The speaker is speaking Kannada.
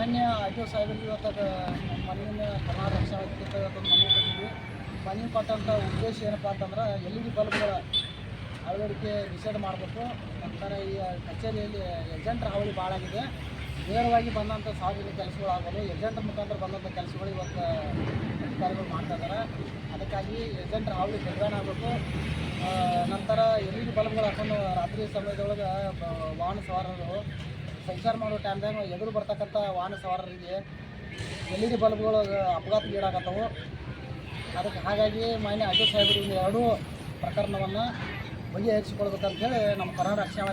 ಮಾನ್ಯ ಆಟೋ ಸಾಹೇಬರಿಗೆ ಇವತ್ತು ಮಣ್ಣಿನ ಕರ್ನಾಟಕ ರಕ್ಷಣಾ ವೇದಿಕೆ ಇವತ್ತು ಮನೆ ಕೊಟ್ಟಿದ್ವಿ. ಮನೆ ಕೊಟ್ಟಂಥ ಉದ್ದೇಶ ಏನಪ್ಪ ಅಂತಂದ್ರೆ LED ಬಲ್ಬ್ಗಳ ಅಳವಡಿಕೆ ನಿಷೇಧ ಮಾಡಬೇಕು. ನಂತರ ಈ ಕಚೇರಿಯಲ್ಲಿ ಏಜೆಂಟ್ರ ಹಾವಳಿ ಭಾಳ ಆಗಿದೆ. ನೇರವಾಗಿ ಬಂದಂಥ ಸಾರ್ವಜನಿಕ ಕೆಲಸಗಳು ಆಗೋದು ಏಜೆಂಟ್ರ ಮುಖಾಂತರ ಬಂದಂಥ ಕೆಲಸಗಳು ಇವತ್ತು ಅಧಿಕಾರಿಗಳು ಮಾಡ್ತಾ ಇದ್ದಾರೆ. ಅದಕ್ಕಾಗಿ ಏಜೆಂಟ್ರ ಹಾವಳಿ ಕಡಿವಾಣ ಆಗಬೇಕು. ನಂತರ LED ಬಲ್ಬ್ಗಳು ಹಾಕೊಂಡು ರಾತ್ರಿ ಸಮಯದೊಳಗೆ ವಾಹನ ಸವಾರರು ಸಂಚಾರ ಮಾಡೋ ಟೈಮ್ದಾಗ ಎದುರು ಬರ್ತಕ್ಕಂಥ ವಾಹನ ಸವಾರರಿಗೆ LED ಬಲ್ಬ್ಗಳು ಅಪಘಾತಗೀಡಾಗತ್ತವು. ಅದಕ್ಕೆ ಹಾಗಾಗಿ ಮಾನ್ಯ ಆಟೋ ಸಾಹೇಬರು ಎರಡೂ ಪ್ರಕರಣವನ್ನು ಬಗೆಹರಿಸಿಕೊಳ್ಬೇಕಂತೇಳಿ ನಮ್ಮ ಕರ್ನಾಟಕ ರಕ್ಷಣಾ